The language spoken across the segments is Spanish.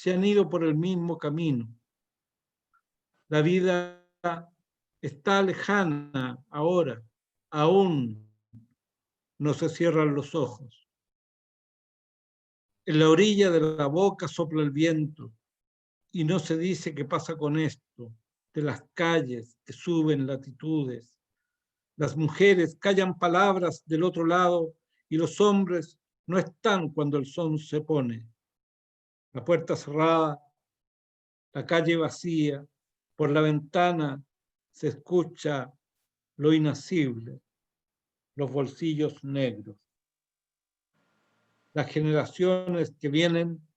se han ido por el mismo camino. La vida está lejana ahora, aún no se cierran los ojos. En la orilla de la boca sopla el viento y no se dice qué pasa con esto, de las calles que suben latitudes. Las mujeres callan palabras del otro lado y los hombres no están cuando el sol se pone. La puerta cerrada, la calle vacía, por la ventana se escucha lo inacible, los bolsillos negros. Las generaciones que vienen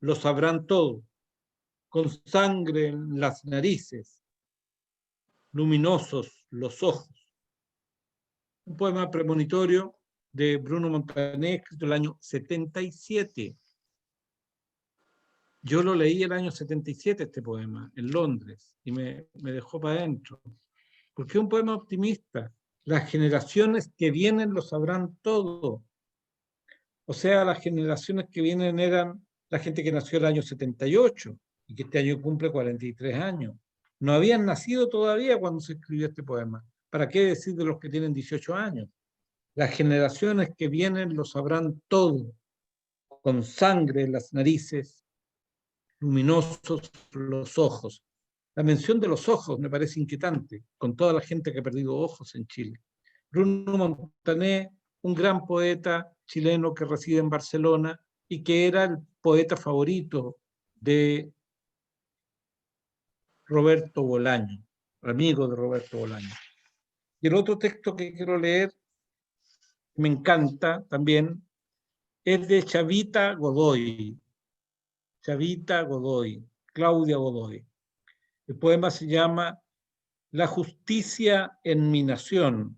lo sabrán todo, con sangre en las narices, luminosos los ojos. Un poema premonitorio de Bruno Montané, escrito el año 77. Yo lo leí el año 77, este poema, en Londres, y me dejó para adentro. Porque es un poema optimista. Las generaciones que vienen lo sabrán todo. O sea, las generaciones que vienen eran la gente que nació el año 78 y que este año cumple 43 años. No habían nacido todavía cuando se escribió este poema. ¿Para qué decir de los que tienen 18 años? Las generaciones que vienen lo sabrán todo, con sangre en las narices, luminosos los ojos. La mención de los ojos me parece inquietante, con toda la gente que ha perdido ojos en Chile. Bruno Montané, un gran poeta chileno que reside en Barcelona y que era el poeta favorito de Roberto Bolaño, amigo de Roberto Bolaño. Y el otro texto que quiero leer, me encanta también, es de Chavita Godoy. Chavita Godoy, Claudia Godoy. El poema se llama La justicia en mi nación.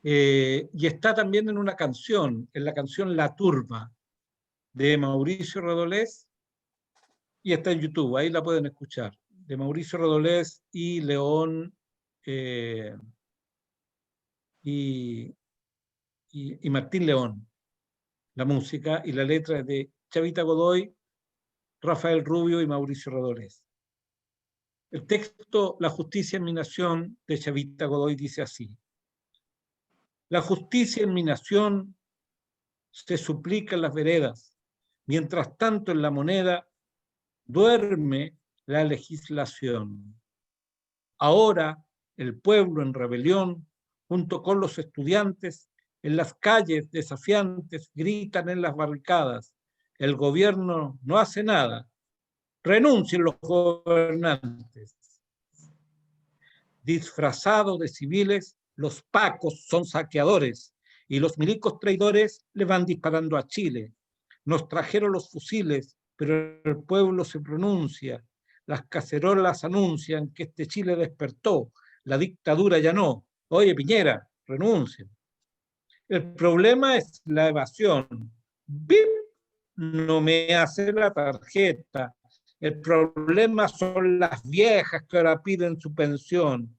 Y está también en una canción, en la canción La Turba, de Mauricio Rodolés, y está en YouTube, ahí la pueden escuchar, de Mauricio Rodolés y León y Martín León, la música, y la letra es de Chavita Godoy, Rafael Rubio y Mauricio Rodolés. El texto La justicia en mi nación de Chavita Godoy dice así: la justicia en mi nación se suplica en las veredas, mientras tanto en la moneda duerme la legislación. Ahora el pueblo en rebelión, junto con los estudiantes, en las calles desafiantes gritan en las barricadas: el gobierno no hace nada, renuncien los gobernantes. Disfrazados de civiles, los pacos son saqueadores y los milicos traidores le van disparando a Chile. Nos trajeron los fusiles, pero el pueblo se pronuncia. Las cacerolas anuncian que este Chile despertó, la dictadura ya no. Oye, Piñera, renuncien. El problema es la evasión. ¡Bip! No me hace la tarjeta. El problema son las viejas que ahora piden su pensión.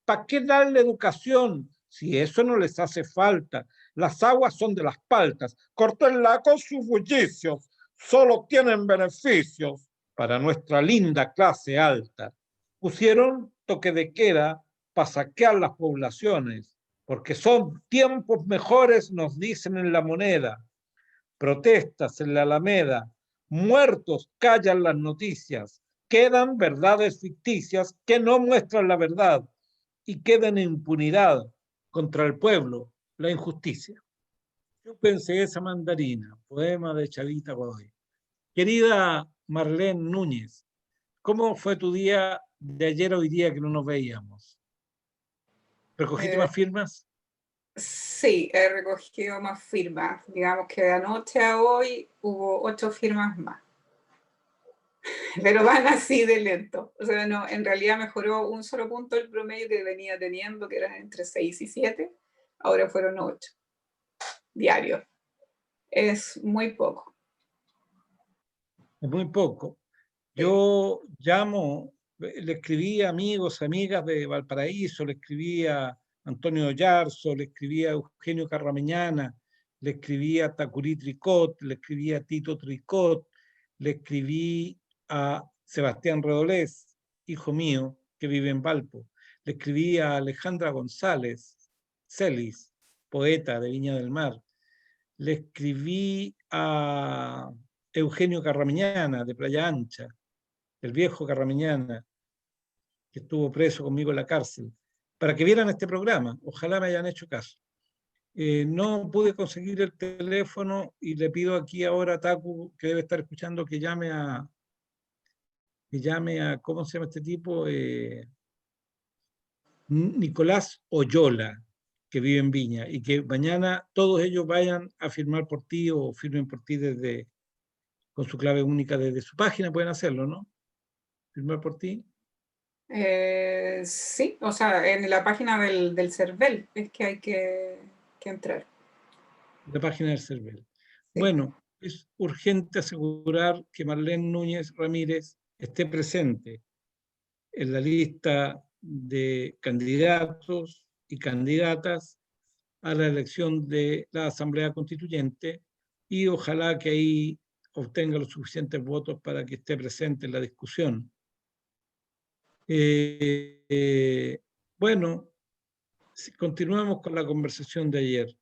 ¿Para qué darle educación si eso no les hace falta? Las aguas son de las paltas. Córtenla con sus bullicios. Solo tienen beneficios para nuestra linda clase alta. Pusieron toque de queda para saquear las poblaciones, porque son tiempos mejores, nos dicen en la moneda. Protestas en la Alameda, muertos callan las noticias, quedan verdades ficticias que no muestran la verdad y queda en impunidad contra el pueblo la injusticia. Yo pensé esa mandarina, poema de Chavita Godoy. Querida Marlene Núñez, ¿cómo fue tu día de ayer a hoy día que no nos veíamos? ¿Recogiste más firmas? Sí, he recogido más firmas. Digamos que de anoche a hoy hubo 8 firmas más. Pero van así de lento. O sea, no, en realidad mejoró un solo punto el promedio que venía teniendo, que era entre 6 y 7. Ahora fueron 8 diarios. Es muy poco. Es muy poco. Yo llamo, le escribí a amigos, amigas de Valparaíso, le escribí a Antonio Yarzo, le escribí a Eugenio Carramenñana, le escribí a Tacurí Tricot, le escribí a Tito Tricot, le escribí a Sebastián Redolés, hijo mío, que vive en Valpo. Le escribí a Alejandra González Celis, poeta de Viña del Mar. Le escribí a Eugenio Carramiñana, de Playa Ancha, el viejo Carramiñana, que estuvo preso conmigo en la cárcel, para que vieran este programa. Ojalá me hayan hecho caso. No pude conseguir el teléfono y le pido aquí ahora a Taku, que debe estar escuchando, que llame a, ¿cómo se llama este tipo? Nicolás Oyola, que vive en Viña, y que mañana todos ellos vayan a firmar por ti o firmen por ti desde, con su clave única desde su página, pueden hacerlo, ¿no? Firmar por ti. Sí, o sea, en la página del CERVEL es que hay que entrar. La página del CERVEL. Sí. Bueno, es urgente asegurar que Marlene Núñez Ramírez esté presente en la lista de candidatos y candidatas a la elección de la Asamblea Constituyente y ojalá que ahí obtenga los suficientes votos para que esté presente en la discusión. Bueno, si continuamos con la conversación de ayer.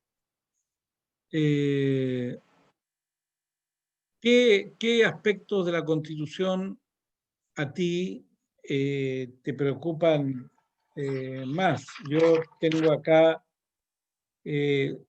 ¿Qué aspectos de la Constitución a ti te preocupan más? Yo tengo acá que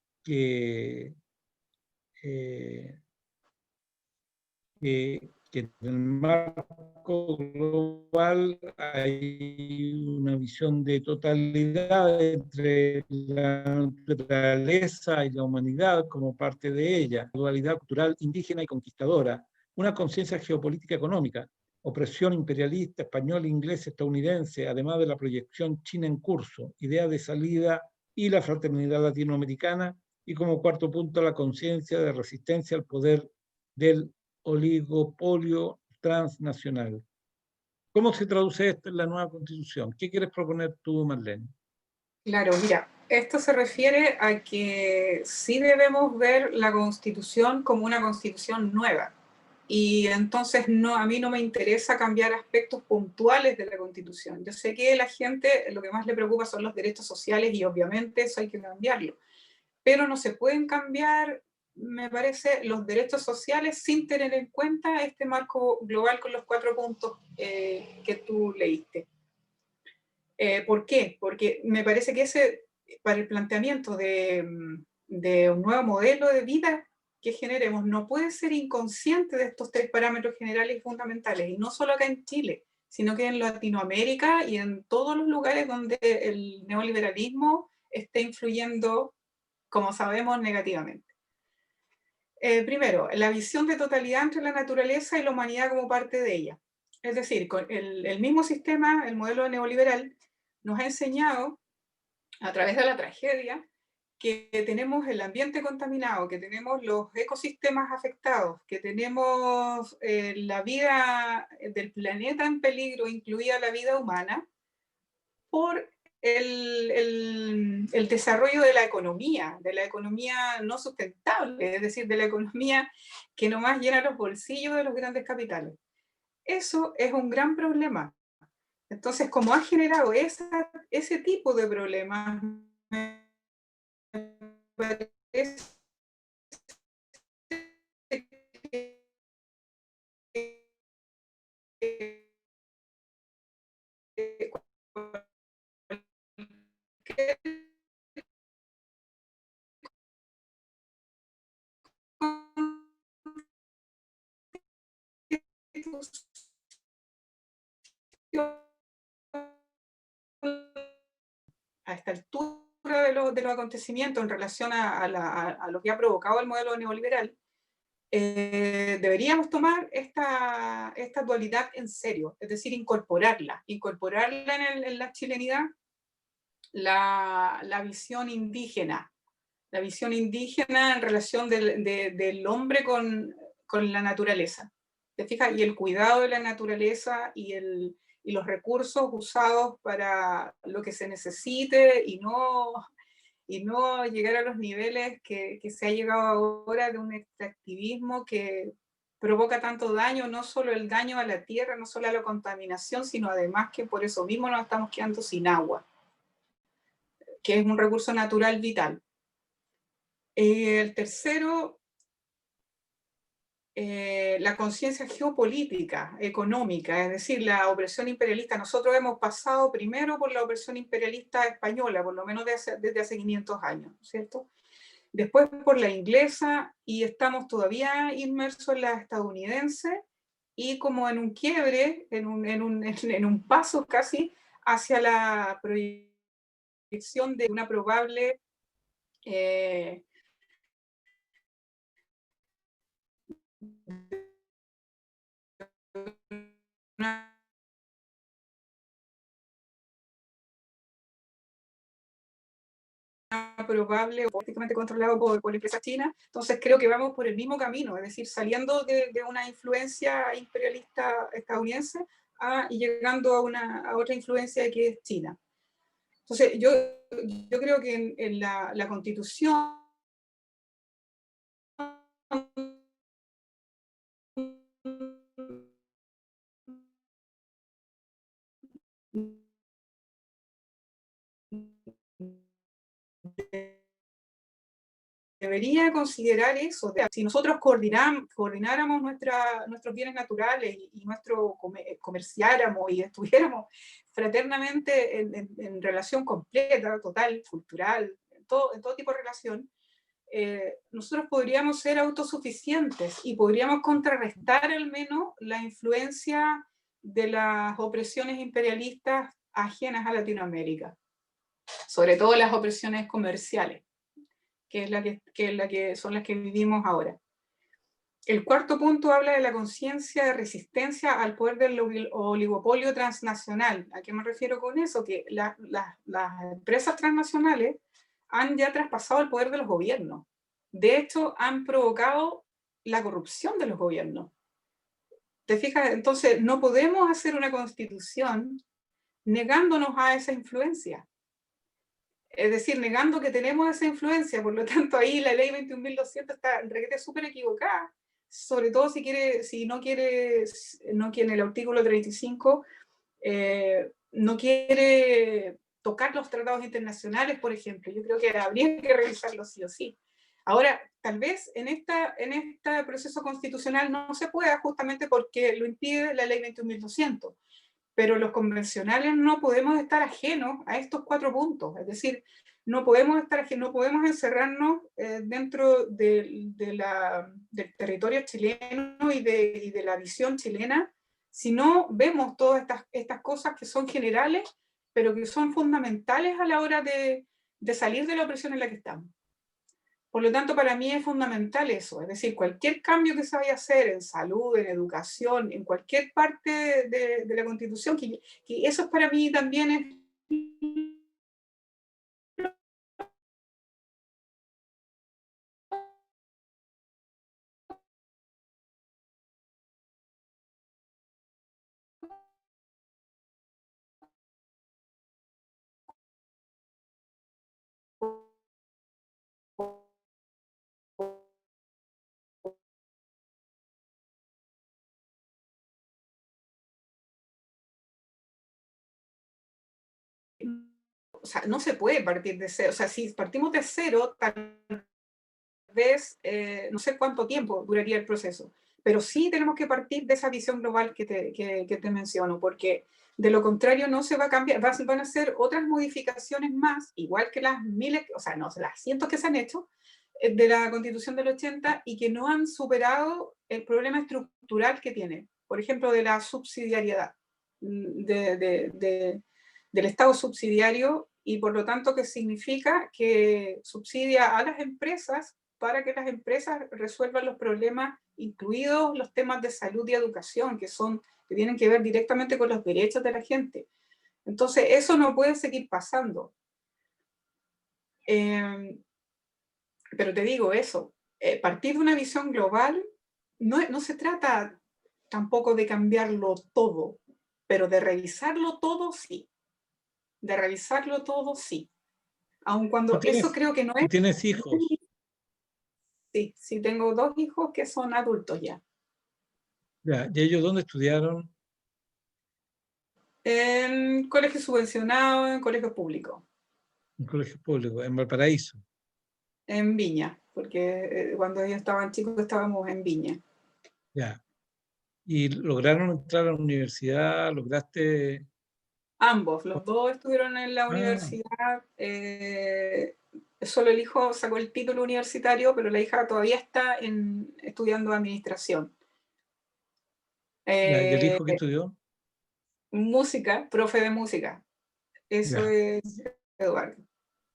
en el marco global hay una visión de totalidad entre la naturaleza y la humanidad como parte de ella, dualidad cultural indígena y conquistadora, una conciencia geopolítica económica, opresión imperialista española, inglesa, estadounidense, además de la proyección china en curso, idea de salida y la fraternidad latinoamericana, y como cuarto punto la conciencia de resistencia al poder del oligopolio transnacional. ¿Cómo se traduce esto en la nueva Constitución? ¿Qué quieres proponer tú, Marlene? Claro, mira, esto se refiere a que sí debemos ver la Constitución como una Constitución nueva. Y entonces a mí no me interesa cambiar aspectos puntuales de la Constitución. Yo sé que a la gente lo que más le preocupa son los derechos sociales y obviamente eso hay que cambiarlo. Pero no se pueden cambiar, me parece, los derechos sociales sin tener en cuenta este marco global con los 4 puntos que tú leíste. ¿Por qué? Porque me parece que para el planteamiento de un nuevo modelo de vida que generemos, no puede ser inconsciente de estos 3 parámetros generales y fundamentales, y no solo acá en Chile, sino que en Latinoamérica y en todos los lugares donde el neoliberalismo esté influyendo, como sabemos, negativamente. Primero, la visión de totalidad entre la naturaleza y la humanidad como parte de ella. Es decir, con el mismo sistema, el modelo neoliberal, nos ha enseñado a través de la tragedia que tenemos el ambiente contaminado, que tenemos los ecosistemas afectados, que tenemos la vida del planeta en peligro, incluida la vida humana, por el desarrollo de la economía no sustentable, es decir, de la economía que nomás llena los bolsillos de los grandes capitales. Eso es un gran problema. Entonces, como ha generado ese tipo de problemas, me parece que a esta altura de los acontecimientos en relación a lo que ha provocado el modelo neoliberal, deberíamos tomar esta dualidad en serio, es decir, incorporarla en la chilenidad, la visión indígena en relación del hombre con la naturaleza. ¿Te fijas? Y el cuidado de la naturaleza y los recursos usados para lo que se necesite y no llegar a los niveles que se ha llegado ahora de un extractivismo que provoca tanto daño, no solo el daño a la tierra, no solo a la contaminación, sino además que por eso mismo nos estamos quedando sin agua, que es un recurso natural vital. El tercero, la conciencia geopolítica, económica, es decir, la opresión imperialista. Nosotros hemos pasado primero por la opresión imperialista española, por lo menos desde hace 500 años, ¿cierto? Después por la inglesa, y estamos todavía inmersos en la estadounidense, y como en un quiebre, en un paso casi hacia la proyección de una probable una probable o políticamente controlado por la empresa china. Entonces creo que vamos por el mismo camino, es decir, saliendo de una influencia imperialista estadounidense y llegando a otra influencia que es China. Entonces yo creo que en la Constitución debería considerar eso. Si nosotros coordináramos nuestros bienes naturales y comerciáramos y estuviéramos fraternamente en relación completa, total, cultural, en todo tipo de relación, nosotros podríamos ser autosuficientes y podríamos contrarrestar al menos la influencia de las opresiones imperialistas ajenas a Latinoamérica, sobre todo las opresiones comerciales, que son las que vivimos ahora. El cuarto punto habla de la conciencia de resistencia al poder del oligopolio transnacional. ¿A qué me refiero con eso? Que las empresas transnacionales han ya traspasado el poder de los gobiernos. De hecho, han provocado la corrupción de los gobiernos. ¿Te fijas? Entonces, no podemos hacer una constitución negándonos a esa influencia. Es decir, negando que tenemos esa influencia. Por lo tanto, ahí la ley 21.200 está súper equivocada, sobre todo si no quiere el artículo 35 no quiere tocar los tratados internacionales, por ejemplo. Yo creo que habría que revisarlo sí o sí. Ahora, tal vez en este proceso constitucional no se pueda, justamente porque lo impide la ley 21.200. Pero los convencionales no podemos estar ajenos a estos 4 puntos. Es decir, no podemos encerrarnos dentro del territorio chileno y de la visión chilena si no vemos todas estas cosas que son generales, pero que son fundamentales a la hora de salir de la opresión en la que estamos. Por lo tanto, para mí es fundamental eso, es decir, cualquier cambio que se vaya a hacer en salud, en educación, en cualquier parte de la Constitución, que eso para mí también es... O sea, no se puede partir de cero. O sea, si partimos de cero, tal vez no sé cuánto tiempo duraría el proceso, pero sí tenemos que partir de esa visión global que te menciono, porque de lo contrario no se va a cambiar, van a ser otras modificaciones más, igual que las miles, o sea, no, las cientos que se han hecho de la Constitución del 80 y que no han superado el problema estructural que tiene, por ejemplo, de la subsidiariedad, del Estado subsidiario, y por lo tanto que significa que subsidia a las empresas para que las empresas resuelvan los problemas, incluidos los temas de salud y educación, que tienen que ver directamente con los derechos de la gente. Entonces, eso no puede seguir pasando. Pero te digo eso, partir de una visión global no se trata tampoco de cambiarlo todo, pero de revisarlo todo sí. De revisarlo todo sí. Aun cuando eso creo que no es... ¿Tienes hijos? Sí, tengo 2 hijos que son adultos ya. Ya, ¿y ellos dónde estudiaron? En colegios subvencionados, en colegios públicos, En colegios públicos, en Valparaíso. en Viña, porque cuando ellos estaban chicos estábamos en Viña. Ya. ¿Y lograron entrar a la universidad? ¿Lograste? Ambos, los dos estuvieron en la Ah, universidad. Solo el hijo sacó el título universitario, pero la hija todavía está estudiando administración. ya. ¿Y el Eh, hijo que estudió? música, profe de música. Eso Ya, es Eduardo.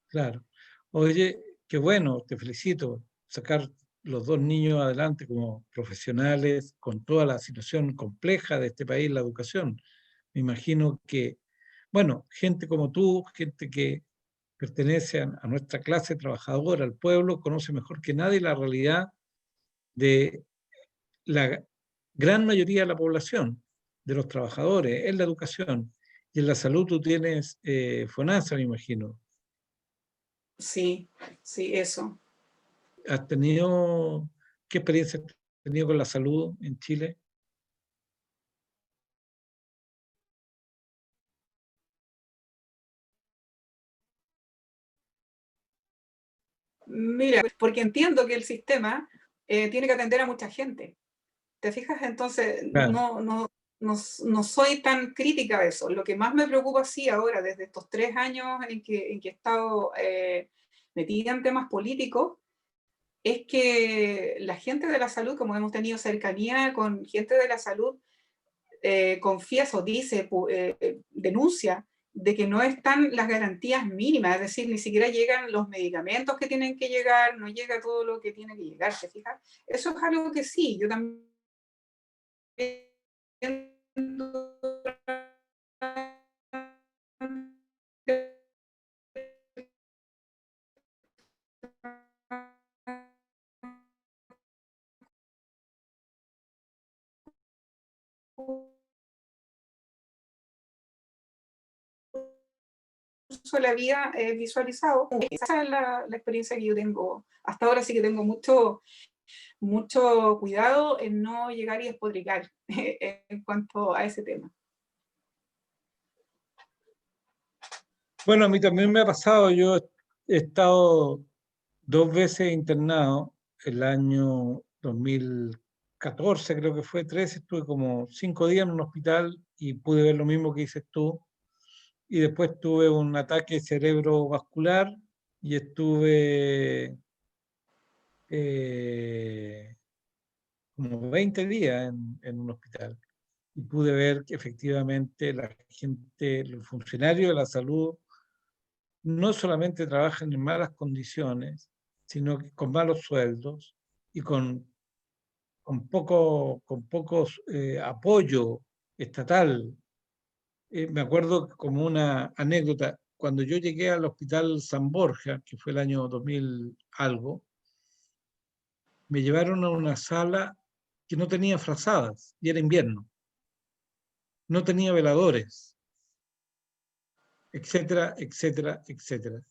claro. Oye, qué bueno, te felicito. Sacar los dos niños adelante como profesionales con toda la situación compleja de este país, la educación. Me imagino que, bueno, gente como tú, gente que pertenece a nuestra clase trabajadora, al pueblo, conoce mejor que nadie la realidad de la gran mayoría de la población, de los trabajadores, en la educación. Y en la salud tú tienes FONASA, me imagino. Sí, sí, eso. ¿Has tenido, qué experiencia has tenido con la salud en Chile? Mira, porque entiendo que el sistema tiene que atender a mucha gente. ¿Te fijas? Entonces, Claro, no soy tan crítica de eso. Lo que más me preocupa, sí, ahora, desde estos 3 años en que he estado metida en temas políticos, es que la gente de la salud, como hemos tenido cercanía con gente de la salud, confiesa o dice, denuncia de que no están las garantías mínimas, es decir, ni siquiera llegan los medicamentos que tienen que llegar, no llega todo lo que tiene que llegar, ¿te fijas? Eso es algo que sí, yo también la vida visualizado. Esa es la experiencia que yo tengo. Hasta ahora sí que tengo mucho cuidado en no llegar y despotricar en cuanto a ese tema. bueno, a mí también me ha pasado, yo he estado 2 veces internado, el año 2014 creo que fue, 13, estuve como 5 días en un hospital y pude ver lo mismo que dices tú, y después tuve un ataque cerebrovascular y estuve eh, como 20 días en un hospital y pude ver que efectivamente la gente, los funcionarios de la salud, no solamente trabajan en malas condiciones, sino que con malos sueldos y con pocos apoyo estatal. Me acuerdo como una anécdota, cuando yo llegué al Hospital San Borja, que fue el año 2000 algo, me llevaron a una sala que no tenía frazadas y era invierno, no tenía veladores, etcétera, etcétera, etcétera.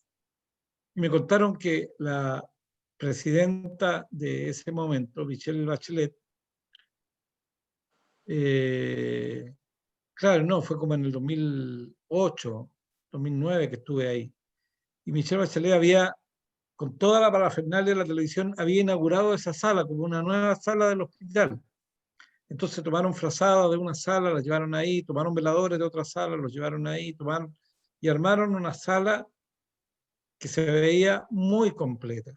Y me contaron que la presidenta de ese momento, Michelle Bachelet, eh, claro, no, fue como en el 2008, 2009 que estuve ahí. Y Michelle Bachelet había, con toda la parafernalia de la televisión, había inaugurado esa sala como una nueva sala del hospital. Entonces tomaron frazadas de una sala, las llevaron ahí, tomaron veladores de otra sala, los llevaron ahí, tomaron y armaron una sala que se veía muy completa.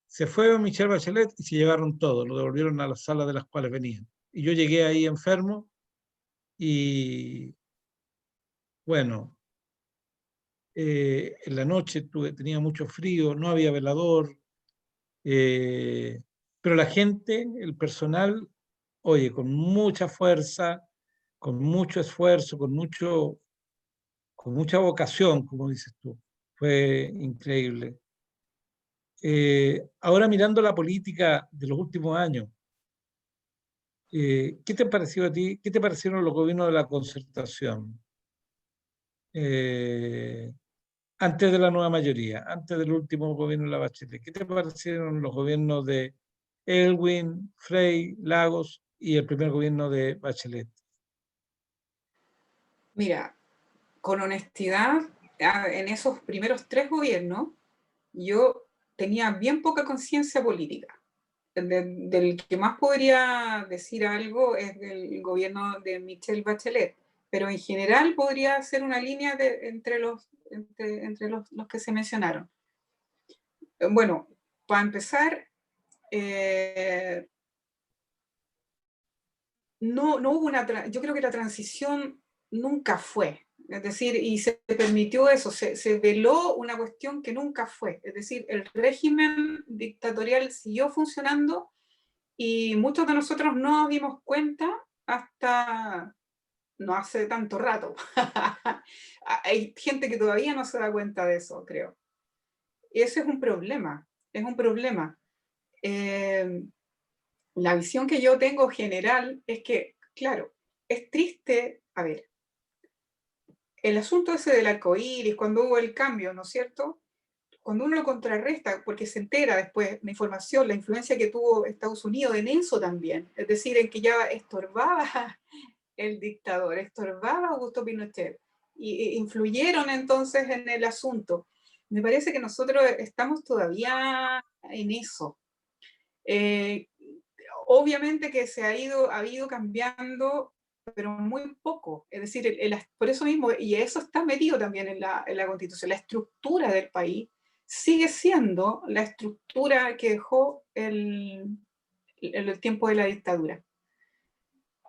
Se fue Michelle Bachelet y se llevaron todo, lo devolvieron a las salas de las cuales venían. Y yo llegué ahí enfermo y bueno, en la noche tenía mucho frío, no había velador, eh, pero la gente, el personal, oye, con mucha fuerza, con mucho esfuerzo, con mucha vocación, como dices tú. Fue increíble. Ahora mirando la política de los últimos años, ¿qué te pareció a ti? ¿Qué te parecieron los gobiernos de la concertación? Eh, antes de la nueva mayoría, antes del último gobierno de la Bachelet. ¿Qué te parecieron los gobiernos de Elwin, Frei, Lagos y el primer gobierno de Bachelet? Mira, con honestidad, en esos primeros 3 gobiernos, yo tenía bien poca conciencia política. Del que más podría decir algo es del gobierno de Michelle Bachelet, pero en general podría hacer una línea entre los que se mencionaron. Bueno, para empezar, no hubo yo creo que la transición nunca fue. Es decir, y se permitió eso, se veló una cuestión que nunca fue. Es decir, el régimen dictatorial siguió funcionando y muchos de nosotros no nos dimos cuenta hasta no hace tanto rato. Hay gente que todavía no se da cuenta de eso, creo. Y ese es un problema, es un problema. La visión que yo tengo general es que, claro, es triste, a ver, el asunto ese del arco iris, cuando hubo el cambio, ¿no es cierto? Cuando uno lo contrarresta, porque se entera después la información, la influencia que tuvo Estados Unidos en eso también, es decir, en que ya estorbaba el dictador, estorbaba Augusto Pinochet, y influyeron entonces en el asunto. Me parece que nosotros estamos todavía en eso. Eh, Obviamente que ha ido cambiando, pero muy poco. Es decir, por eso mismo, y eso está metido también en la Constitución, la estructura del país sigue siendo la estructura que dejó el tiempo de la dictadura.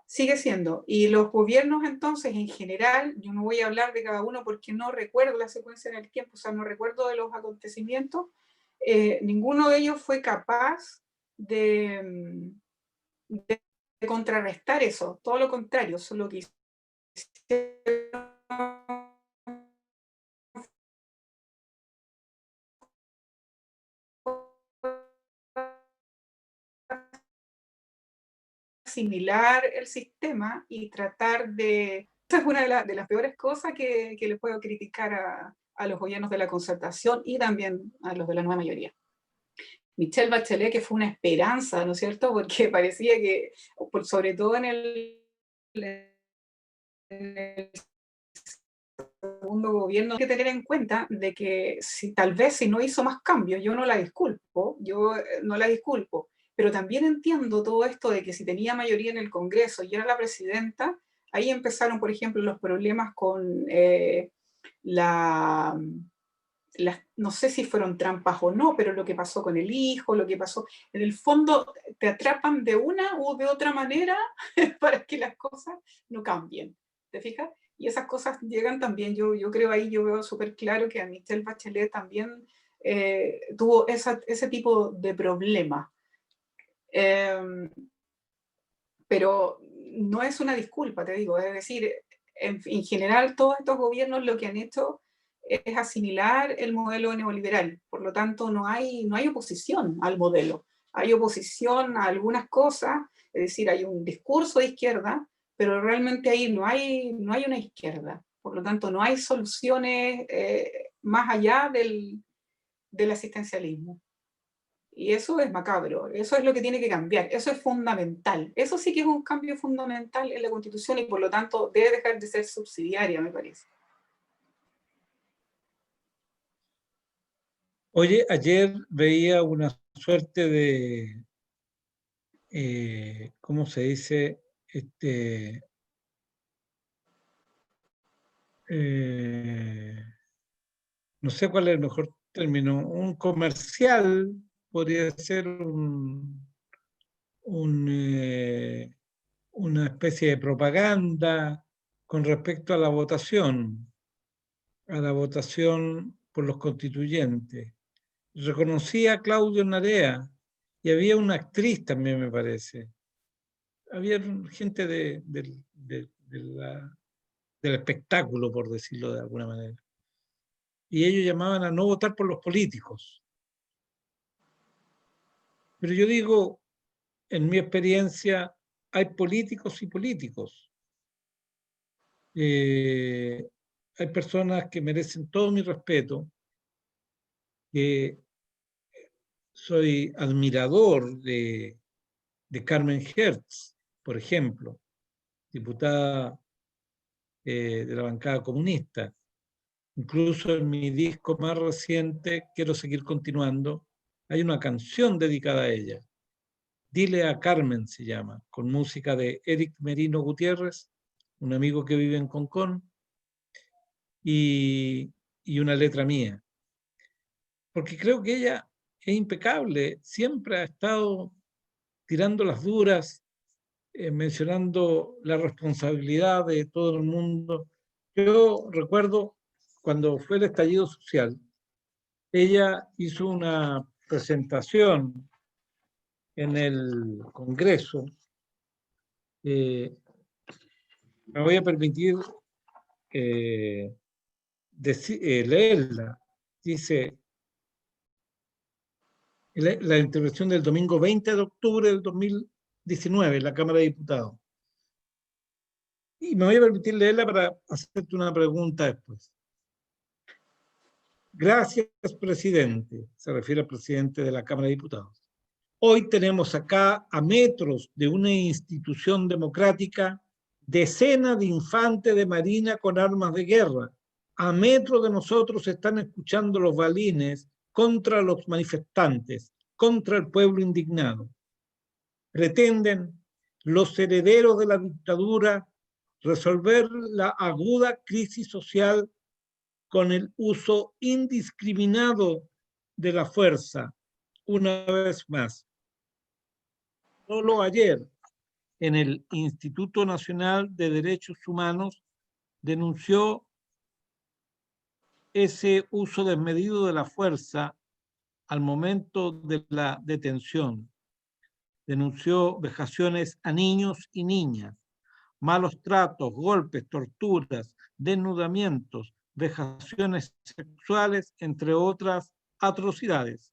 Sigue siendo. Y los gobiernos entonces, en general, yo no voy a hablar de cada uno porque no recuerdo la secuencia en el tiempo, o sea, no recuerdo de los acontecimientos, ninguno de ellos fue capaz de contrarrestar eso, todo lo contrario, solo que hicieron asimilar el sistema y tratar de... Esa es una de las peores cosas que le puedo criticar a los gobiernos de la concertación y también a los de la nueva mayoría. Michelle Bachelet, que fue una esperanza, ¿no es cierto? Porque parecía que, sobre todo en el segundo gobierno, hay que tener en cuenta de que tal vez si no hizo más cambios, yo no la disculpo, pero también entiendo todo esto de que si tenía mayoría en el Congreso y era la presidenta, ahí empezaron, por ejemplo, los problemas con la... no sé si fueron trampas o no, pero lo que pasó con el hijo, lo que pasó, en el fondo te atrapan de una u de otra manera para que las cosas no cambien, ¿te fijas? Y esas cosas llegan también, yo creo ahí, yo veo súper claro que a Michelle Bachelet también tuvo ese tipo de problema. Pero no es una disculpa, te digo, es decir, en general todos estos gobiernos lo que han hecho es asimilar el modelo neoliberal, por lo tanto no hay oposición al modelo, hay oposición a algunas cosas, es decir, hay un discurso de izquierda, pero realmente ahí no hay una izquierda, por lo tanto no hay soluciones más allá del asistencialismo. Y eso es macabro, eso es lo que tiene que cambiar, eso es fundamental. Eso sí que es un cambio fundamental en la Constitución y por lo tanto debe dejar de ser subsidiaria, me parece. Oye, ayer veía una suerte de, ¿cómo se dice? Eh, no sé cuál es el mejor término, un comercial, podría ser un, una especie de propaganda con respecto a la votación por los constituyentes. Reconocía a Claudio Narea y había una actriz también, me parece. Había gente del espectáculo, por decirlo de alguna manera. Y ellos llamaban a no votar por los políticos. Pero yo digo, en mi experiencia, hay políticos y políticos. Hay personas que merecen todo mi respeto, que soy admirador de Carmen Hertz, por ejemplo, diputada de la bancada comunista. Incluso en mi disco más reciente, Quiero seguir continuando, hay una canción dedicada a ella. Dile a Carmen se llama, con música de Eric Merino Gutiérrez, un amigo que vive en Concón, y una letra mía. Porque creo que ella es impecable, siempre ha estado tirando las duras, mencionando la responsabilidad de todo el mundo. Yo recuerdo cuando fue el estallido social, ella hizo una presentación en el Congreso. Me voy a permitir leerla. Dice, la intervención del domingo 20 de octubre del 2019 en la Cámara de Diputados. Y me voy a permitir leerla para hacerte una pregunta después. Gracias, presidente, se refiere al presidente de la Cámara de Diputados. Hoy tenemos acá, a metros de una institución democrática, decenas de infantes de marina con armas de guerra. A metros de nosotros están escuchando los balines contra los manifestantes, contra el pueblo indignado. Pretenden los herederos de la dictadura resolver la aguda crisis social con el uso indiscriminado de la fuerza, una vez más. Solo ayer, en el Instituto Nacional de Derechos Humanos, denunció ese uso desmedido de la fuerza al momento de la detención. Denunció vejaciones a niños y niñas, malos tratos, golpes, torturas, desnudamientos, vejaciones sexuales, entre otras atrocidades.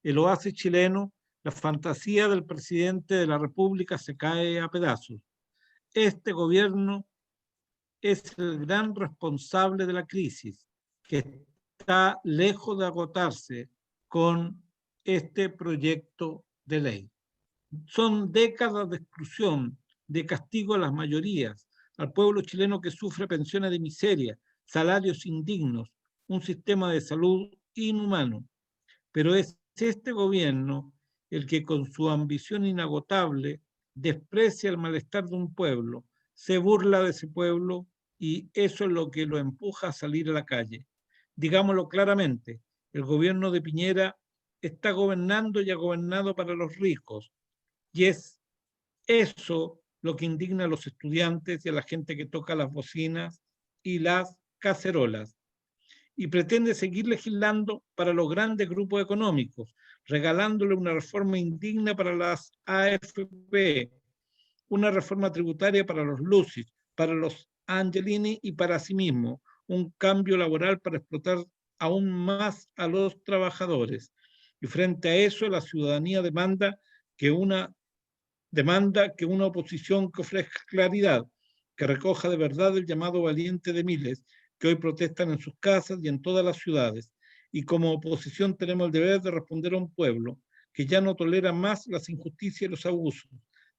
El oasis chileno, la fantasía del presidente de la República se cae a pedazos. Este gobierno es el gran responsable de la crisis, que está lejos de agotarse con este proyecto de ley. Son décadas de exclusión, de castigo a las mayorías, al pueblo chileno que sufre pensiones de miseria, salarios indignos, un sistema de salud inhumano. Pero es este gobierno el que con su ambición inagotable desprecia el malestar de un pueblo, se burla de ese pueblo y eso es lo que lo empuja a salir a la calle. Digámoslo claramente, el gobierno de Piñera está gobernando y ha gobernado para los ricos, y es eso lo que indigna a los estudiantes y a la gente que toca las bocinas y las cacerolas. Y pretende seguir legislando para los grandes grupos económicos, regalándole una reforma indigna para las AFP, una reforma tributaria para los Lucis, para los Angelini y para sí mismo, un cambio laboral para explotar aún más a los trabajadores. Y frente a eso, la ciudadanía demanda que una oposición que ofrezca claridad, que recoja de verdad el llamado valiente de miles que hoy protestan en sus casas y en todas las ciudades. Y como oposición tenemos el deber de responder a un pueblo que ya no tolera más las injusticias y los abusos,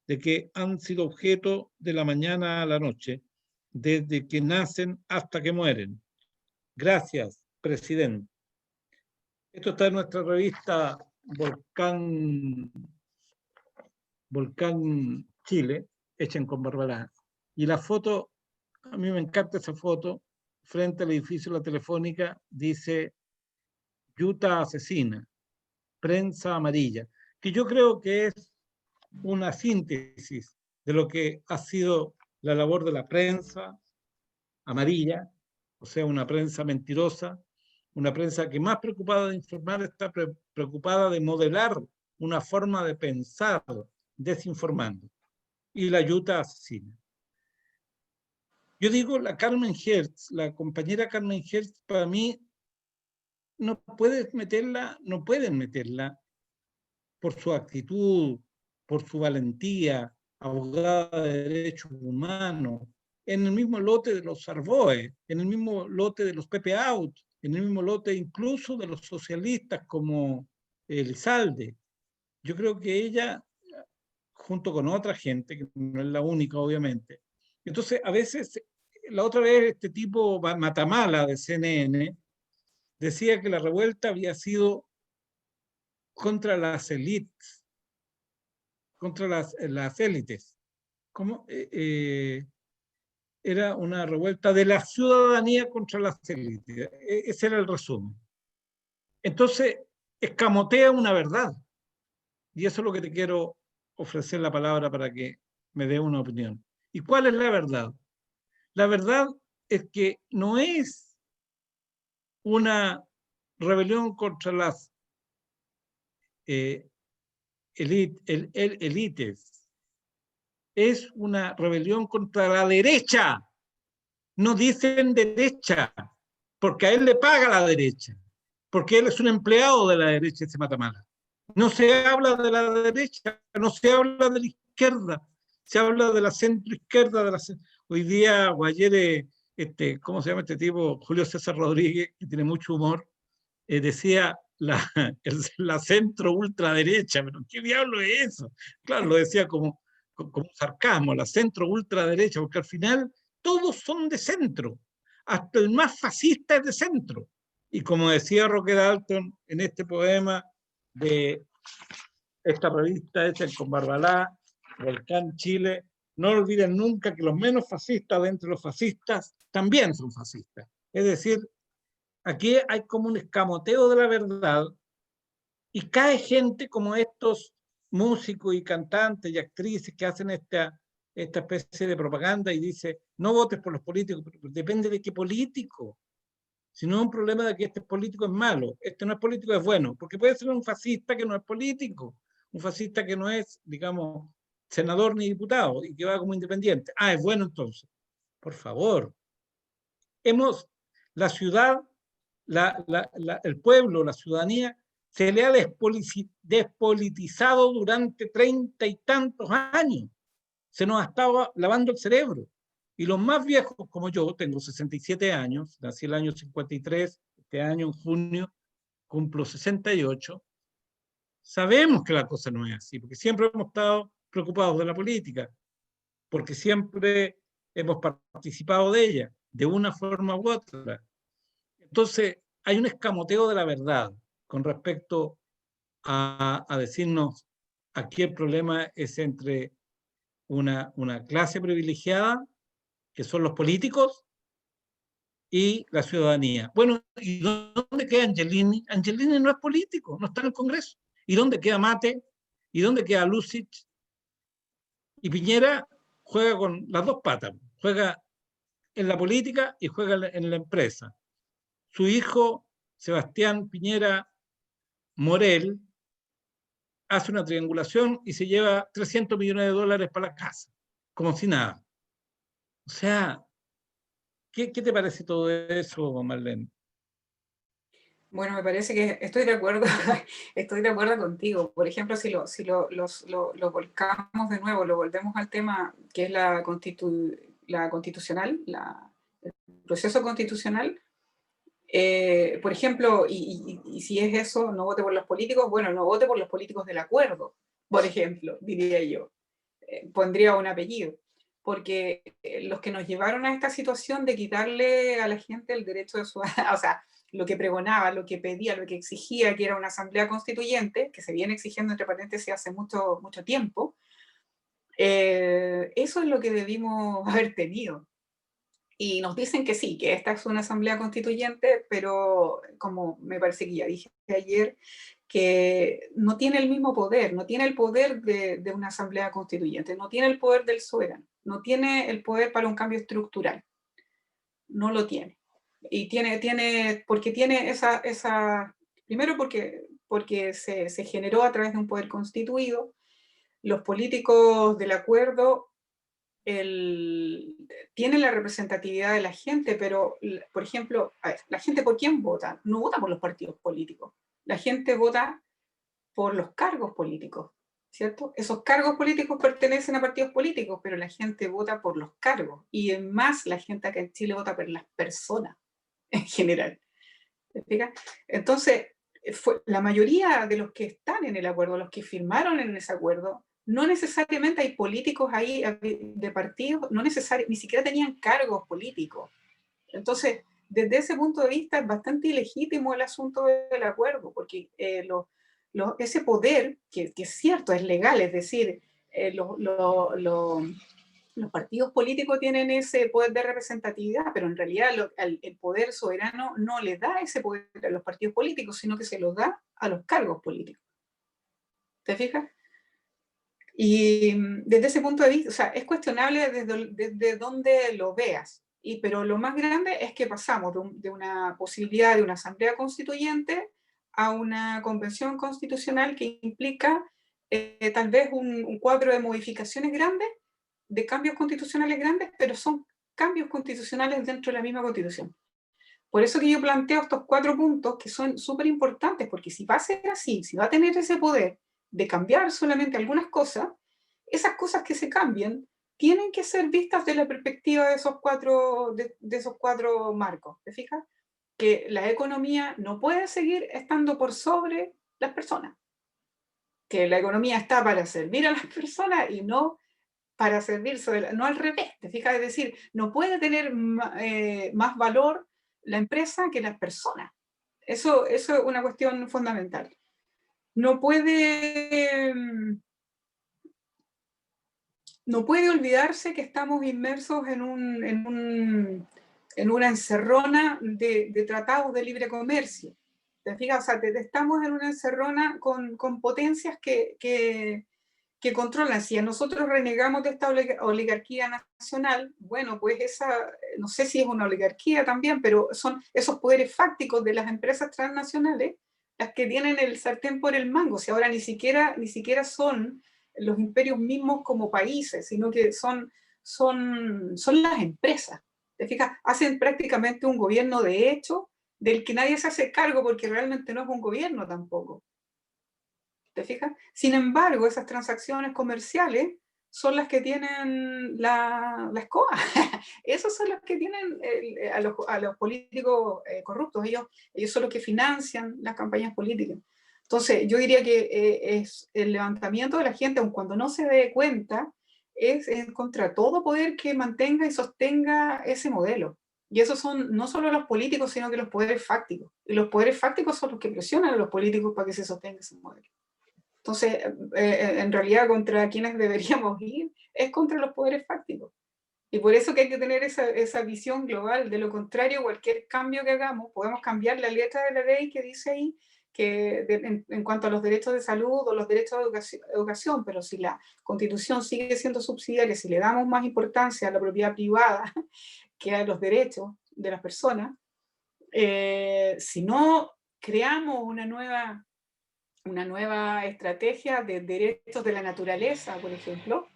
de que han sido objeto de la mañana a la noche, desde que nacen hasta que mueren. Gracias, presidente. Esto está en nuestra revista Volcán Chile, hecha en Barbará. Y la foto, a mí me encanta esa foto, frente al edificio de la Telefónica, dice Yuta asesina, prensa amarilla, que yo creo que es una síntesis de lo que ha sido la labor de la prensa amarilla, o sea, una prensa mentirosa, una prensa que más preocupada de informar está preocupada de modelar una forma de pensar desinformando. Y la Yuta asesina. Yo digo, la Carmen Hertz, la compañera Carmen Hertz, para mí no pueden meterla por su actitud, por su valentía, abogada de derechos humanos, en el mismo lote de los Sarboe, en el mismo lote de los Pepe Out, en el mismo lote incluso de los socialistas como Elizalde. Yo creo que ella junto con otra gente, que no es la única, obviamente. Entonces, a veces, la otra vez, este tipo Matamala de CNN decía que la revuelta había sido contra las élites, contra las élites. ¿Cómo? Era una revuelta de la ciudadanía contra las élites. Ese era el resumen. Entonces, escamotea una verdad. Y eso es lo que te quiero ofrecer la palabra para que me dé una opinión. ¿Y cuál es la verdad? La verdad es que no es una rebelión contra las élites, es una rebelión contra la derecha. No dicen derecha, porque a él le paga la derecha, porque él es un empleado de la derecha, ese Matamala. No se habla de la derecha, no se habla de la izquierda, se habla de la centroizquierda. Hoy día o ayer, ¿cómo se llama este tipo? Julio César Rodríguez, que tiene mucho humor, decía la centro ultraderecha, pero ¿qué diablo es eso? Claro, lo decía como un sarcasmo, la centro ultraderecha, porque al final todos son de centro, hasta el más fascista es de centro. Y como decía Roque Dalton en este poema de esta revista hecha con Barbalá, Volcán Chile, no olviden nunca que los menos fascistas de entre los fascistas también son fascistas. Es decir, aquí hay como un escamoteo de la verdad y cae gente como estos músicos y cantantes y actrices que hacen esta especie de propaganda y dice, no votes por los políticos, pero depende de qué político. Si no es un problema de que este político es malo, este no es político, es bueno, porque puede ser un fascista que no es político, un fascista que no es, digamos, senador ni diputado y que va como independiente. Ah, es bueno entonces. Por favor. La ciudad, el pueblo, la ciudadanía, se le ha despolitizado durante 30 y tantos años. Se nos ha estado lavando el cerebro. Y los más viejos, como yo, tengo 67 años, nací el año 53, este año en junio cumplo 68, sabemos que la cosa no es así, porque siempre hemos estado preocupados de la política, porque siempre hemos participado de ella, de una forma u otra. Entonces, hay un escamoteo de la verdad con respecto a decirnos aquí el problema es entre una clase privilegiada, que son los políticos, y la ciudadanía. Bueno, ¿y dónde queda Angelini? Angelini no es político, no está en el Congreso. ¿Y dónde queda Mate? ¿Y dónde queda Lucich? Y Piñera juega con las dos patas, juega en la política y juega en la empresa. Su hijo, Sebastián Piñera Morel, hace una triangulación y se lleva 300 millones de dólares para la casa, como si nada. O sea, ¿qué te parece todo eso, Marlene? Bueno, me parece que estoy de acuerdo, estoy de acuerdo contigo. Por ejemplo, si lo volcamos de nuevo, lo volvemos al tema que es la constitucional, el proceso constitucional. Por ejemplo, y si es eso, no vote por los políticos, bueno, no vote por los políticos del acuerdo, por ejemplo, diría yo. Pondría un apellido. Porque los que nos llevaron a esta situación de quitarle a la gente el derecho de su... O sea, lo que pregonaba, lo que pedía, lo que exigía, que era una asamblea constituyente, que se viene exigiendo entre paréntesis hace mucho, mucho tiempo, eso es lo que debimos haber tenido. Y nos dicen que sí, que esta es una asamblea constituyente, pero como me parece que ya dije ayer, que no tiene el mismo poder, no tiene el poder de una asamblea constituyente, no tiene el poder del soberano, no tiene el poder para un cambio estructural, no lo tiene. Y porque tiene primero porque se generó a través de un poder constituido, los políticos del acuerdo tienen la representatividad de la gente, pero, por ejemplo, a ver, ¿la gente por quién vota? No vota por los partidos políticos. La gente vota por los cargos políticos, ¿cierto? Esos cargos políticos pertenecen a partidos políticos, pero la gente vota por los cargos. Y en más, la gente acá en Chile vota por las personas en general. ¿Te fijas? Entonces, la mayoría de los que están en el acuerdo, los que firmaron en ese acuerdo, no necesariamente hay políticos ahí de partidos, no ni siquiera tenían cargos políticos. Entonces, desde ese punto de vista es bastante ilegítimo el asunto del acuerdo, porque ese poder, que es cierto, es legal, es decir, los partidos políticos tienen ese poder de representatividad, pero en realidad el poder soberano no le da ese poder a los partidos políticos, sino que se los da a los cargos políticos. ¿Te fijas? Y desde ese punto de vista, o sea, es cuestionable desde donde lo veas, pero lo más grande es que pasamos de una posibilidad de una asamblea constituyente a una convención constitucional que implica tal vez un cuadro de modificaciones grandes, de cambios constitucionales grandes, pero son cambios constitucionales dentro de la misma constitución. Por eso que yo planteo estos 4 puntos que son súper importantes, porque si va a ser así, si va a tener ese poder de cambiar solamente algunas cosas, esas cosas que se cambien tienen que ser vistas de la perspectiva de esos cuatro marcos. ¿Te fijas? Que la economía no puede seguir estando por sobre las personas, que la economía está para servir a las personas y no para servirse, no al revés, ¿te fijas? Es decir, no puede tener más valor la empresa que las personas. Eso es una cuestión fundamental. No puede olvidarse que estamos inmersos en una encerrona de tratados de libre comercio. ¿Te fijas? O sea, estamos en una encerrona con potencias que controlan. Si a nosotros renegamos de esta oligarquía nacional, bueno, pues no sé si es una oligarquía también, pero son esos poderes fácticos de las empresas transnacionales las que tienen el sartén por el mango. Si ahora ni siquiera son los imperios mismos como países, sino que son las empresas. ¿Te fijas? Hacen prácticamente un gobierno de hecho del que nadie se hace cargo porque realmente no es un gobierno tampoco. ¿Te fijas? Sin embargo, esas transacciones comerciales son las que tienen la escoba. Esos son los que tienen a los políticos corruptos. Ellos son los que financian las campañas políticas. Entonces, yo diría que es el levantamiento de la gente, aun cuando no se dé cuenta, es contra todo poder que mantenga y sostenga ese modelo. Y esos son no solo los políticos, sino que los poderes fácticos. Y los poderes fácticos son los que presionan a los políticos para que se sostenga ese modelo. Entonces, en realidad, contra quienes deberíamos ir es contra los poderes fácticos. Y por eso que hay que tener esa visión global. De lo contrario, cualquier cambio que hagamos, podemos cambiar la letra de la ley que dice ahí que en cuanto a los derechos de salud o los derechos de educación, pero si la Constitución sigue siendo subsidiaria, si le damos más importancia a la propiedad privada que a los derechos de las personas, si no creamos una nueva estrategia de derechos de la naturaleza, por ejemplo,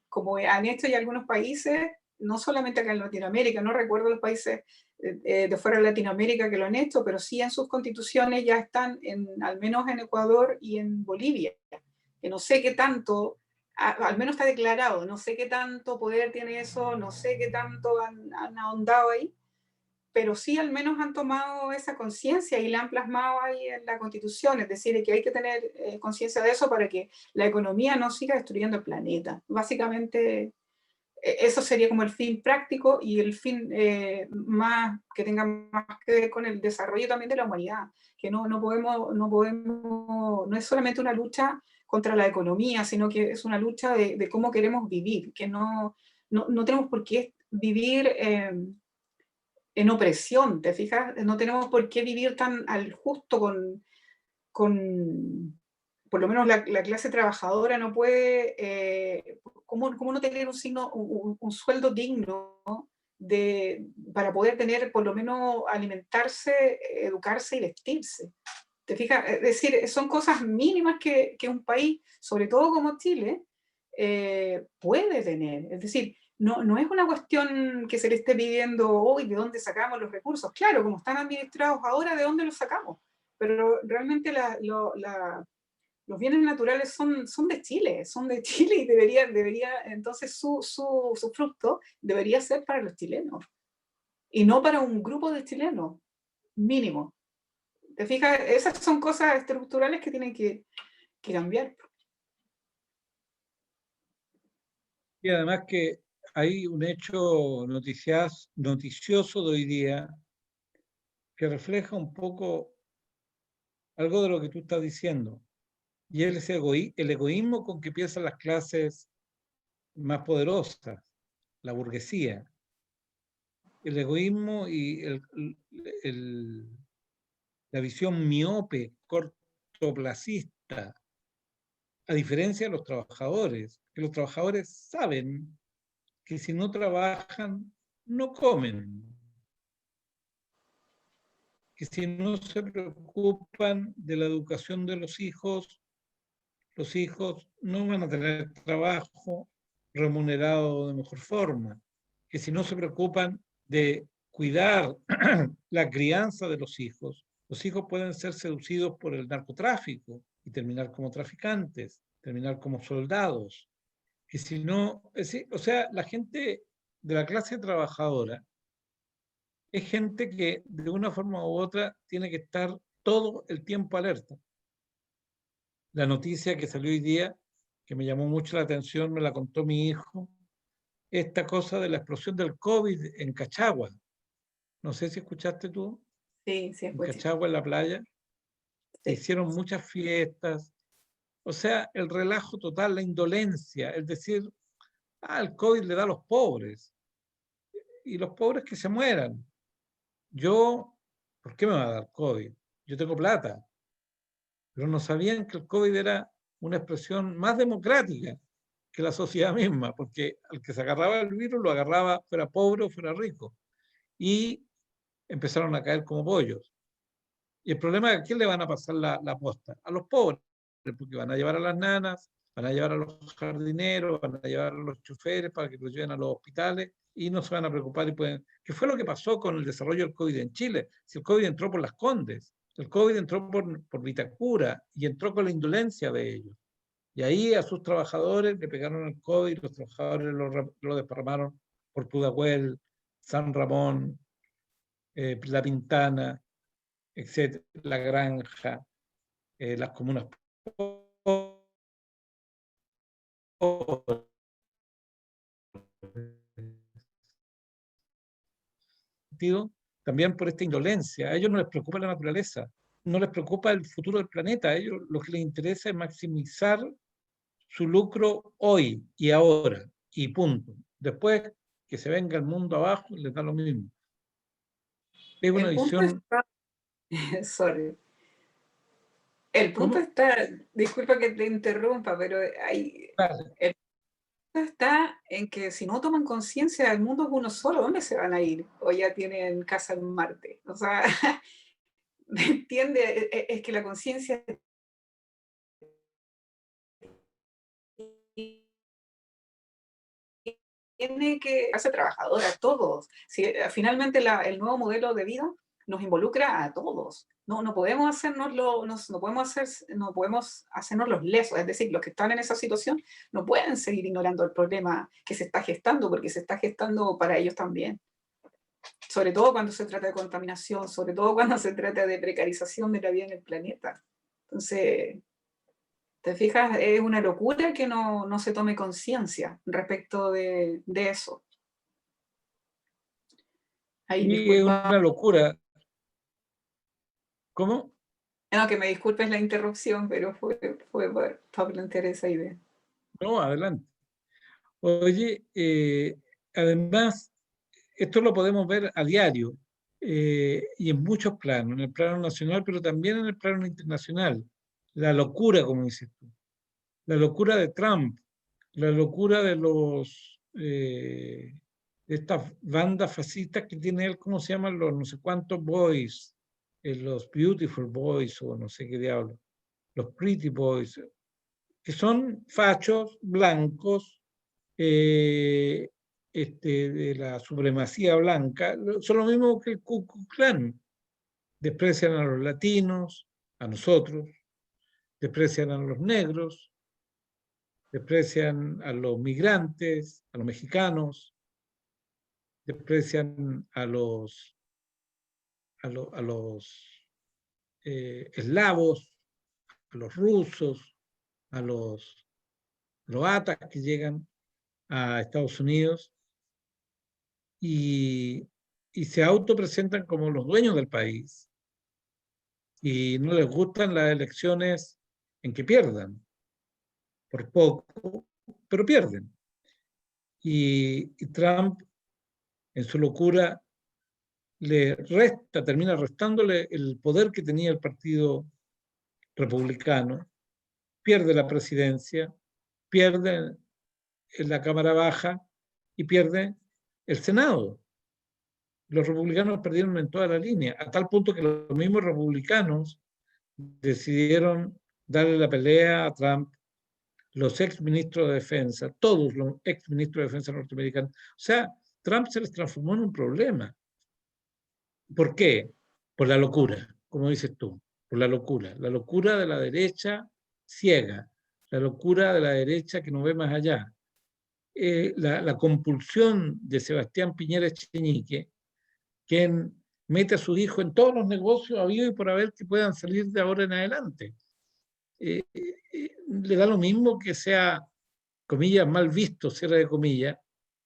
como han hecho ya algunos países, no solamente acá en Latinoamérica, no recuerdo los países de fuera de Latinoamérica que lo han hecho, pero sí en sus constituciones ya están, al menos en Ecuador y en Bolivia, que no sé qué tanto, al menos está declarado, no sé qué tanto poder tiene eso, no sé qué tanto han ahondado ahí, pero sí al menos han tomado esa conciencia y la han plasmado ahí en la Constitución, es decir, que hay que tener conciencia de eso para que la economía no siga destruyendo el planeta. Básicamente, eso sería como el fin práctico y el fin más que tenga más que ver con el desarrollo también de la humanidad, que no es solamente una lucha contra la economía, sino que es una lucha de cómo queremos vivir, que no tenemos por qué vivir en opresión, ¿te fijas? No tenemos por qué vivir tan al justo por lo menos la clase trabajadora no puede, ¿cómo no tener un sueldo digno para poder tener, por lo menos alimentarse, educarse y vestirse? ¿Te fijas? Es decir, son cosas mínimas que un país, sobre todo como Chile, puede tener. Es decir, no es una cuestión que se le esté pidiendo hoy de dónde sacamos los recursos. Claro, como están administrados ahora, ¿de dónde los sacamos? Pero realmente los bienes naturales son de Chile, y debería entonces su fruto debería ser para los chilenos y no para un grupo de chilenos, mínimo. ¿Te fijas? Esas son cosas estructurales que tienen que cambiar. Y además que hay un hecho noticioso de hoy día que refleja un poco algo de lo que tú estás diciendo. Y es el egoísmo con que piensan las clases más poderosas, la burguesía. El egoísmo y la visión miope, cortoplacista, a diferencia de los trabajadores, que los trabajadores saben que si no trabajan, no comen, que si no se preocupan de la educación de los hijos no van a tener trabajo remunerado de mejor forma, que si no se preocupan de cuidar la crianza de los hijos pueden ser seducidos por el narcotráfico y terminar como traficantes, terminar como soldados. Que si no, o sea, la gente de la clase trabajadora es gente que de una forma u otra tiene que estar todo el tiempo alerta. La noticia que salió hoy día, que me llamó mucho la atención, me la contó mi hijo, esta cosa de la explosión del COVID en Cachagua. No sé si escuchaste tú, Sí, sí, en escuché. Cachagua, en la playa, se Sí. hicieron muchas fiestas. O sea, el relajo total, la indolencia, es decir, el COVID le da a los pobres y los pobres que se mueran. Yo, ¿por qué me va a dar COVID? Yo tengo plata, pero no sabían que el COVID era una expresión más democrática que la sociedad misma, porque al que se agarraba el virus lo agarraba fuera pobre o fuera rico. Y empezaron a caer como pollos. Y el problema es a quién le van a pasar la posta, a los pobres, porque van a llevar a las nanas, van a llevar a los jardineros, van a llevar a los choferes para que los lleven a los hospitales y no se van a preocupar y pueden... ¿Qué fue lo que pasó con el desarrollo del COVID en Chile? Si el COVID entró por Las Condes, el COVID entró por Vitacura y entró con la indolencia de ellos. Y ahí a sus trabajadores le pegaron el COVID, los trabajadores lo desparramaron por Pudahuel, San Ramón, La Pintana, etcétera, La Granja, las comunas pobres. También por esta indolencia. A ellos no les preocupa la naturaleza, no les preocupa el futuro del planeta. A ellos lo que les interesa es maximizar su lucro hoy y ahora, y punto. Después que se venga el mundo abajo, les da lo mismo. Es una El punto visión... está, sorry, el punto ¿Cómo? está, disculpa que te interrumpa, pero hay, Vale. el punto está en que si no toman conciencia del mundo es uno solo, ¿dónde se van a ir? O ya tienen casa en Marte. O sea, ¿me entiende? Es que la conciencia tiene que hacer trabajadora a todos. Si, finalmente el nuevo modelo de vida nos involucra a todos. No podemos no podemos hacernos los lesos, es decir, los que están en esa situación no pueden seguir ignorando el problema que se está gestando, porque se está gestando para ellos también. Sobre todo cuando se trata de contaminación, sobre todo cuando se trata de precarización de la vida en el planeta. Entonces, ¿te fijas? Es una locura que no se tome conciencia respecto de eso. Ay, Y es disculpa, una locura. ¿Cómo? no, que me disculpes la interrupción, pero fue para plantear esa idea. No, adelante. Oye, además, esto lo podemos ver a diario y en muchos planos, en el plano nacional, pero también en el plano internacional. La locura, como dices tú, la locura de Trump, la locura de estas bandas fascistas que tiene él, ¿cómo se llaman? Los no sé cuántos boys, los Beautiful Boys o no sé qué diablo, los Pretty Boys, que son fachos blancos eh, de la supremacía blanca, son lo mismo que el Ku Klux Klan. Desprecian a los latinos, a nosotros, desprecian a los negros, desprecian a los migrantes, a los mexicanos, desprecian a los eslavos, a los rusos, a los croatas que llegan. a Estados Unidos y se autopresentan como los dueños del país y no les gustan las elecciones en que pierdan, por poco, pero pierden. Y Trump, en su locura, termina restándole el poder que tenía el Partido Republicano, pierde la presidencia, pierde en la Cámara Baja y pierde el Senado. Los republicanos perdieron en toda la línea, a tal punto que los mismos republicanos decidieron darle la pelea a Trump, los ex ministros de defensa, todos los ex ministros de defensa norteamericanos. O sea, Trump se les transformó en un problema. ¿Por qué? Por la locura, como dices tú, por la locura de la derecha ciega, la locura de la derecha que no ve más allá. La compulsión de Sebastián Piñera Echenique, quien mete a sus hijos en todos los negocios habidos y por haber que puedan salir de ahora en adelante. Le da lo mismo que sea, comillas, mal visto, cierre de comillas,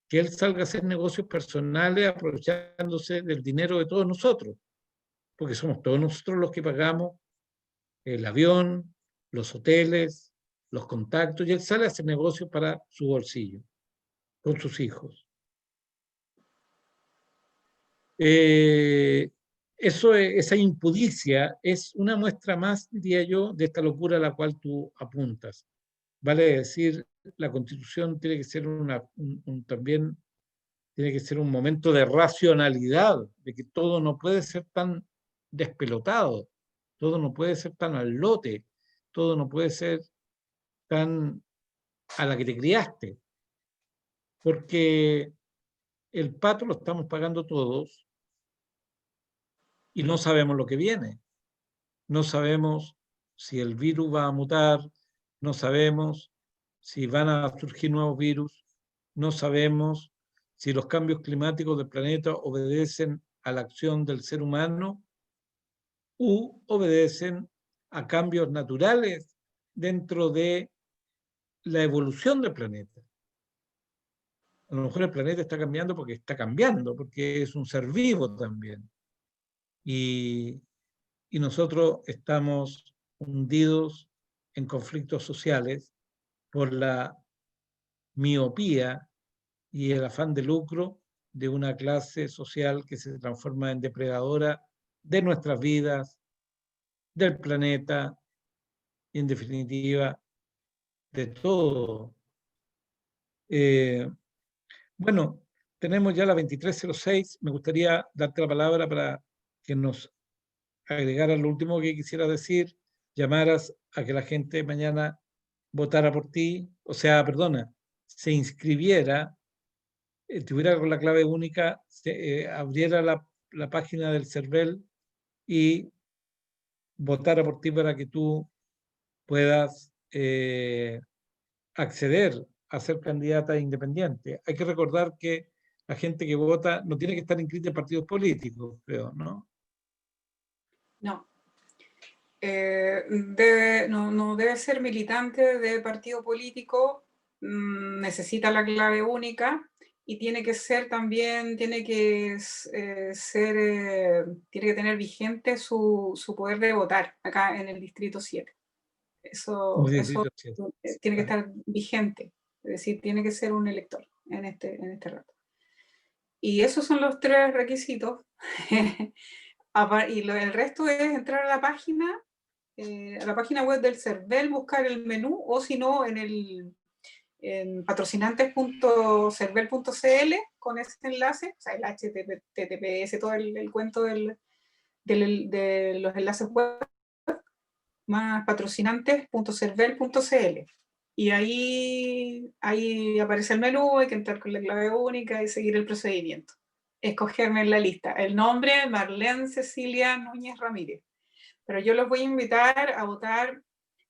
que él salga a hacer negocios personales aprovechándose del dinero de todos nosotros, porque somos todos nosotros los que pagamos el avión, los hoteles, los contactos, y él sale a hacer negocios para su bolsillo, con sus hijos. Esa impudicia es una muestra más, diría yo, de esta locura a la cual tú apuntas. Vale decir, la Constitución tiene que ser también tiene que ser un momento de racionalidad, de que todo no puede ser tan despelotado, todo no puede ser tan al lote, todo no puede ser tan a la que te criaste, porque el pato lo estamos pagando todos y no sabemos lo que viene. No sabemos si el virus va a mutar, no sabemos si van a surgir nuevos virus, no sabemos si los cambios climáticos del planeta obedecen a la acción del ser humano u obedecen a cambios naturales dentro de la evolución del planeta. A lo mejor el planeta está cambiando porque es un ser vivo también. Y nosotros estamos hundidos en conflictos sociales por la miopía y el afán de lucro de una clase social que se transforma en depredadora de nuestras vidas, del planeta y en definitiva de todo. Bueno, tenemos ya la 23:06. Me gustaría darte la palabra para que nos agregaras lo último que quisiera decir, llamaras a que la gente mañana votara por ti, o sea, perdona, se inscribiera, tuviera con la clave única, abriera la página del CERVEL y votara por ti para que tú puedas acceder a ser candidata independiente. Hay que recordar que la gente que vota no tiene que estar inscrita en partidos políticos, creo, ¿no? No. No debe ser militante de partido político, necesita la clave única y tiene que ser también, tiene que tener vigente su poder de votar acá en el Distrito 7. Eso tiene que estar vigente, es decir, tiene que ser un elector en este rato. Y esos son los 3 requisitos. Y el resto es entrar a la página web del CERVEL, buscar el menú, o si no, en patrocinantes.cervel.cl con ese enlace, o sea, el HTTPS, todo el cuento de los enlaces web, más patrocinantes.cervel.cl. Y ahí aparece el menú, hay que entrar con la clave única y seguir el procedimiento. Escogerme en la lista el nombre, Marlene Cecilia Núñez Ramírez. Pero yo los voy a invitar a votar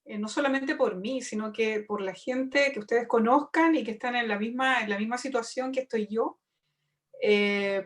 no solamente por mí, sino que por la gente que ustedes conozcan y que están en la misma situación que estoy yo,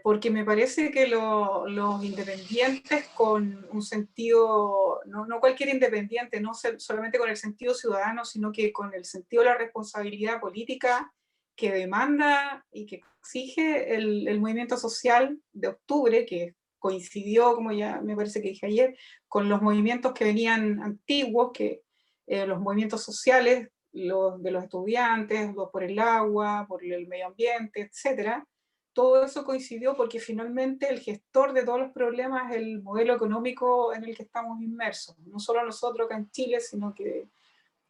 porque me parece que los independientes con un sentido, no cualquier independiente, no solamente con el sentido ciudadano, sino que con el sentido de la responsabilidad política que demanda y que exige el movimiento social de octubre, que coincidió, como ya me parece que dije ayer, con los movimientos que venían antiguos, que los movimientos sociales, los de los estudiantes, los por el agua, por el medio ambiente, etcétera. Todo eso coincidió porque finalmente el gestor de todos los problemas es el modelo económico en el que estamos inmersos, no solo nosotros acá en Chile, sino que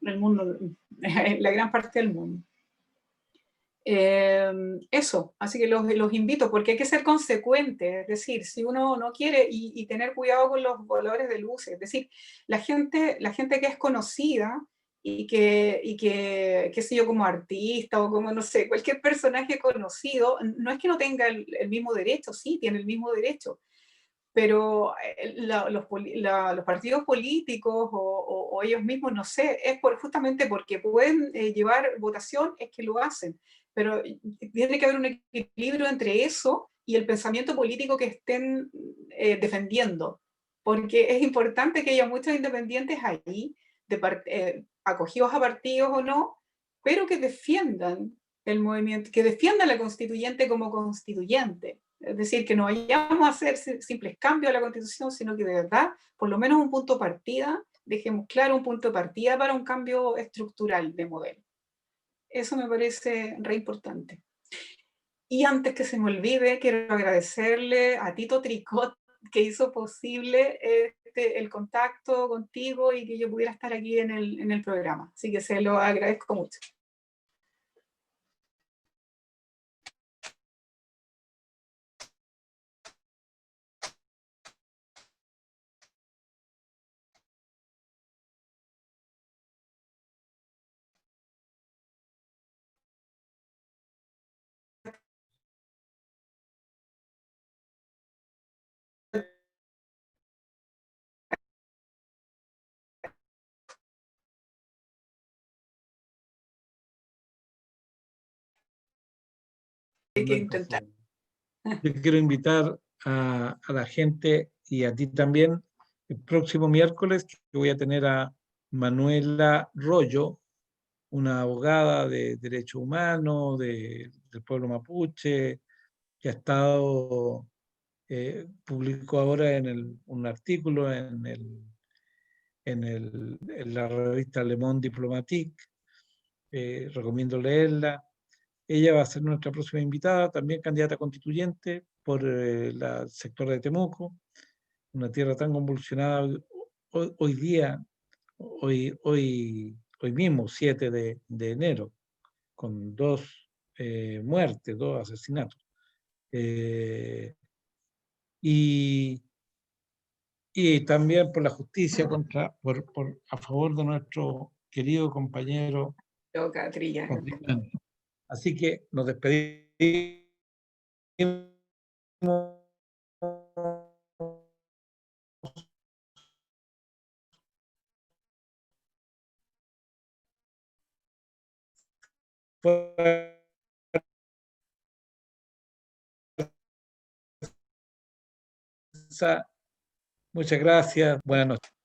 el mundo, la gran parte del mundo. Eso, así que los invito, porque hay que ser consecuente, es decir, si uno no quiere, y tener cuidado con los valores de luces, es decir, la gente que es conocida y que, qué sé yo, como artista o como, no sé, cualquier personaje conocido, no es que no tenga el mismo derecho, sí, tiene el mismo derecho, pero los partidos políticos o ellos mismos, no sé, es justamente porque pueden llevar votación, es que lo hacen, pero tiene que haber un equilibrio entre eso y el pensamiento político que estén defendiendo, porque es importante que haya muchos independientes ahí, acogidos a partidos o no, pero que defiendan el movimiento, que defiendan la constituyente como constituyente. Es decir, que no vayamos a hacer simples cambios a la Constitución, sino que de verdad, por lo menos un punto de partida, dejemos claro un punto de partida para un cambio estructural de modelo. Eso me parece re importante. Y antes que se me olvide, quiero agradecerle a Tito Tricot, que hizo posible el contacto contigo y que yo pudiera estar aquí en el programa. Así que se lo agradezco mucho. Hay que intentar. Yo quiero invitar a la gente y a ti también el próximo miércoles, que voy a tener a Manuela Rollo, una abogada de derechos humanos del pueblo mapuche, que ha estado, publicó ahora un artículo en la revista Le Monde Diplomatique, recomiendo leerla. Ella va a ser nuestra próxima invitada, también candidata constituyente por el sector de Temuco, una tierra tan convulsionada hoy día, hoy mismo, 7 de enero, con 2 muertes, 2 asesinatos. Y también por la justicia a favor de nuestro querido compañero Trillán. Así que nos despedimos. Muchas gracias. Buenas noches.